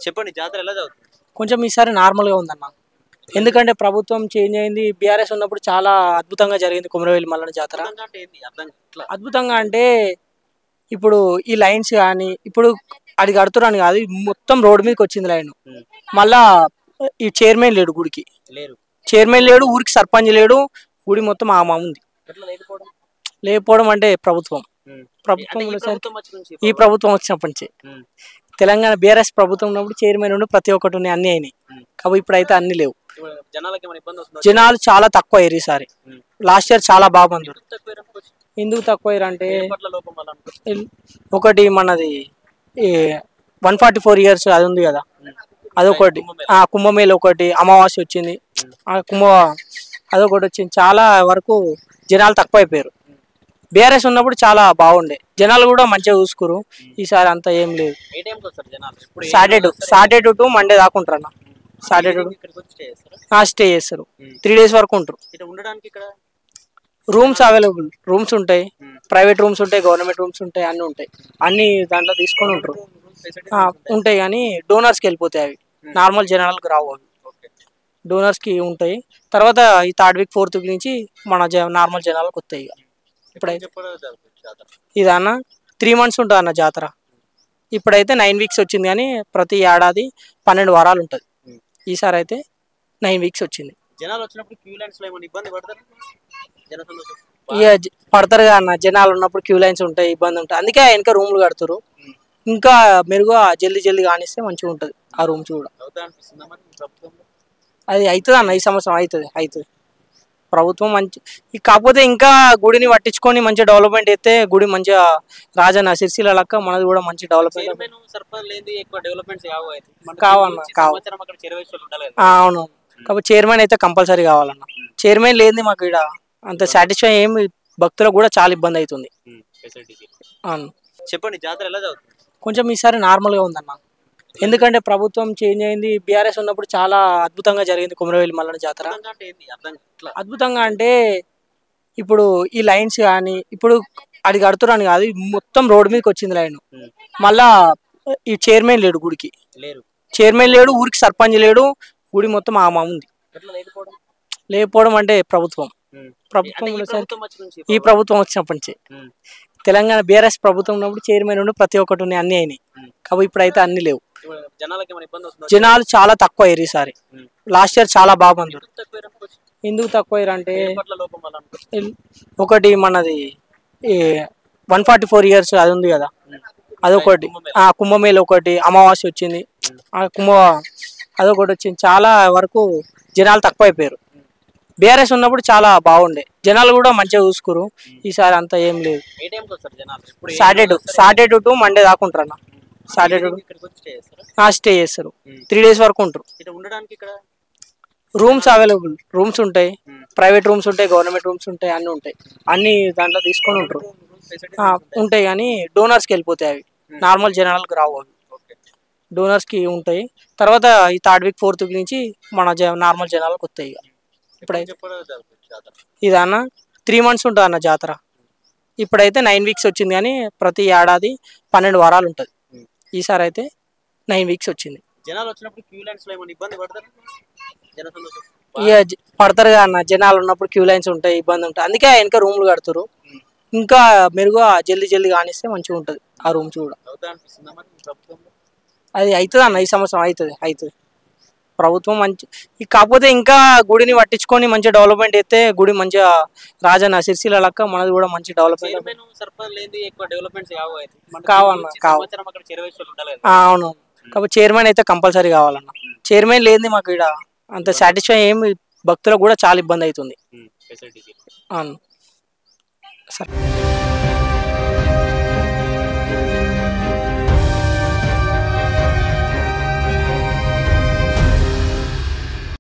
చెప్పండి జాతర ఎలా జరుగుతుంది? కొంచెం ఈసారి నార్మల్‌గా ఉందన్న. ఎందుకంటే ప్రభుత్వం చేంజ్ అయింది. బీఆర్ఎస్ ఉన్నప్పుడు చాలా అద్భుతంగా జరిగింది కుమరవెల్లి మల్లన్న జాతర. అర్థంగా అంటే ఏంది? అర్థం ఎట్లా? అద్భుతంగా అంటే ఇప్పుడు ఈ లైన్స్ గాని, ఇప్పుడు అది కడుతుర్రని కాదు. మొత్తం రోడ్ మీదకొచ్చింది లైను. హ్మ్. మళ్ళా ఈ చైర్మన్ లేడు గుడికి. లేరు. చైర్మన్ లేడు, ఊరికి సర్పంచ్ లేడు. గుడి మొత్తం ఉంది. ఎట్లా లేకపోవడం? లేకపోవడం అంటే ప్రభుత్వం. హ్మ్. ప్రభుత్వం అంటే ఈ ఉండేసరికి ప్రభుత్వం వచ్చి నుంచి ఈ ప్రభుత్వం వచ్చినప్పటి నుంచి. హ్మ్. తెలంగాణ బీఆర్ఎస్ ప్రభుత్వం ఉన్నప్పుడు చైర్మన్ ఉండి ప్రతి ఒక్కటి ఉన్నాయి, అన్నీ అయినాయి. హ్మ్. కాబట్టి ఇప్పుడైతే అన్ని లేవు. ఇప్పుడు జనాలకి ఏమైనా ఇబ్బంది వస్తుందా? జనాలు చాలా తక్కువ అయ్యారు ఈసారి. హ్మ్. లాస్ట్ ఇయర్ చాలా బాగా మంది. ఎందుకు తక్కువ అనుకోవచ్చు? ఎందుకు తక్కువ అయ్యారు అంటే ఏ పట్ల లోపం వల్ల అనుకోవచ్చు? ఒకటి మనది ఈ 144 ఇయర్స్ అది ఉంది కదా, అదొకటి. కుంభమేళ ఒకటి, అమావాస్య వచ్చింది. అదొకటి వచ్చింది. చాలా వరకు జనాలు తక్కువ అయిపోయారు. బీఆర్ఎస్ ఉన్నప్పుడు చాలా బాగుండే, జనాలు కూడా మంచిగా చూసుకురు. ఈసారి అంతా ఏం లేదు. ఏ టైంకి వస్తారు జనాలు? ఇప్పుడు సాటర్డే టు మండే దాకా ఉంటారు అన్న. సాటర్డే ఇక్కడికి వచ్చి స్టే చేస్తారా? స్టే చేస్తారు. 3 days వరకు ఉంటారు. ఇక్కడ ఉండడానికి ఇక్కడ రూమ్స్ అవైలబుల్, రూమ్స్ ఉంటాయి. ప్రైవేట్ రూమ్స్ ఉంటాయి, గవర్నమెంట్ రూమ్స్ ఉంటాయి, అన్నీ ఉంటాయి. అన్ని దాంట్లో తీసుకొని ఉంటారు. ఉంటాయి కానీ డోనర్స్కి వెళ్ళిపోతాయి అవి. నార్మల్ జనాలకు రావు అవి. డోనర్స్కి ఉంటాయి. తర్వాత ఈ 3rd week 4th week నుంచి మన నార్మల్ జనాలకు వస్తాయి. ఇక ఇప్పుడైతే ఇది అన్న 3 months ఉంటుంది అన్న జాతర. ఇప్పుడైతే 9 weeks వచ్చింది కానీ ప్రతి ఏడాది 12 వారాలు ఉంటుంది. ఈసారి అయితే 9 weeks వచ్చింది. జనాలు వచ్చినప్పుడు క్యూ లైన్స్ లో ఏమైనా ఇబ్బంది పడతారు? ఇక పడతారు కదా అన్న, జనాలు ఉన్నప్పుడు క్యూ లైన్స్ ఉంటాయి, ఇబ్బంది ఉంటుంది. అందుకే వెనక రూమ్లు కడుతురు. ఇంకా మెరుగుగా జల్దీ కానిస్తే మంచిగా ఉంటుంది ఆ రూమ్స్ కూడా. అది అవుతుంది అన్న, ఈ సంవత్సరం అవుతుంది. ప్రభుత్వం మంచి కాకపోతే ఇంకా గుడిని పట్టించుకొని మంచిగా డెవలప్మెంట్ అయితే గుడి మంచిగా రాజన్న సిరిసిల్ల లెక్క మనది కూడా మంచి డెవలప్మెంట్ కావన్న. అవును, కాబట్టి చైర్మన్ అయితే కంపల్సరీ కావాలన్న. చైర్మన్ లేనిది మాకు ఇక్కడ అంత సాటిస్ఫై ఏమి, భక్తులకు కూడా చాలా ఇబ్బంది అవుతుంది. అవును. చెప్పండి జాతర ఎలా జరుగుతుంది? కొంచెం ఈసారి నార్మల్గా ఉందన్న. ఎందుకంటే ప్రభుత్వం చేంజ్ అయింది. బీఆర్ఎస్ ఉన్నప్పుడు చాలా అద్భుతంగా జరిగింది కుమరవెల్లి మల్లన్న జాతర. అద్భుతంగా అంటే ఇప్పుడు ఈ లైన్స్ కానీ, ఇప్పుడు అది కడుతుర్రని కాదు. మొత్తం రోడ్ మీదకి వచ్చింది లైను. మళ్ళా ఈ చైర్మన్ లేడు గుడికి. చైర్మన్ లేడు, ఊరికి సర్పంచ్ లేడు. గుడి మొత్తం ఉంది. లేకపోవడం అంటే ప్రభుత్వం ఉండేసరికి ఈ ప్రభుత్వం వచ్చినప్పటి నుంచి. తెలంగాణ బీఆర్ఎస్ ప్రభుత్వం ఉన్నప్పుడు చైర్మన్ ఉండి ప్రతి ఒక్కటి ఉన్నాయి, అన్నీ అయినాయి. కాబట్టి ఇప్పుడైతే అన్ని లేవు. జనాలు చాలా తక్కువ అయ్యారు ఈసారి. లాస్ట్ ఇయర్ చాలా బాగా మంది. ఎందుకు తక్కువ అయ్యారు అంటే ఒకటి మనది ఈ 144 ఇయర్స్ అది ఉంది కదా, అదొకటి. కుంభమేళ ఒకటి, అమావాస్య వచ్చింది. అదొకటి వచ్చింది. చాలా వరకు జనాలు తక్కువ అయిపోయారు. బీఆర్ఎస్ ఉన్నప్పుడు చాలా బాగుండే, జనాలు కూడా మంచిగా చూసుకురు. ఈసారి అంతా ఏం లేదు. సాటర్డే టు మండే దాకా ఉంటారు అన్న. సాటర్డే స్టే చేస్తారు. 3 days వరకు ఉంటారు. రూమ్స్ అవైలబుల్, రూమ్స్ ఉంటాయి. ప్రైవేట్ రూమ్స్ ఉంటాయి, గవర్నమెంట్ రూమ్స్ ఉంటాయి, అన్నీ ఉంటాయి. అన్ని దాంట్లో తీసుకొని ఉంటారు. ఉంటాయి కానీ డోనర్స్కి వెళ్ళిపోతాయి అవి. నార్మల్ జనాలకు రావు అవి. డోనర్స్కి ఉంటాయి. తర్వాత ఈ 3rd week 4th week నుంచి మన నార్మల్ జనాలకు వస్తాయి. ఇక ఇప్పుడైతే ఇది అన్న 3 months ఉంటుంది అన్న జాతర. ఇప్పుడైతే 9 weeks వచ్చింది కానీ ప్రతి ఏడాది 12 వారాలు ఉంటుంది. ఈసారి అయితే 9 weeks వచ్చింది. జనాలు వచ్చినప్పుడు క్యూ లైన్స్ లో ఏమైనా ఇబ్బంది పడతారు? ఇక పడతారు కదా అన్న, జనాలు ఉన్నప్పుడు క్యూ లైన్స్ ఉంటాయి, ఇబ్బంది ఉంటుంది. అందుకే వెనక రూమ్లు కడుతురు. ఇంకా మెరుగుగా జల్దీ కానిస్తే మంచిగా ఉంటుంది ఆ రూమ్స్ కూడా. అది అవుతుంది అన్న, ఈ సంవత్సరం అవుతుంది. ప్రభుత్వం మంచి కాకపోతే ఇంకా గుడిని పట్టించుకొని మంచిగా డెవలప్మెంట్ అయితే గుడి మంచిగా రాజన్న సిరిసిల్ల లెక్క మనది కూడా మంచి డెవలప్మెంట్. అవును, కాబట్టి చైర్మన్ అయితే కంపల్సరీ కావాలన్న. చైర్మన్ లేనిది మాకు ఇక్కడ అంత సాటిస్ఫై ఏమి, భక్తులకు కూడా చాలా ఇబ్బంది అవుతుంది. అవును సరే.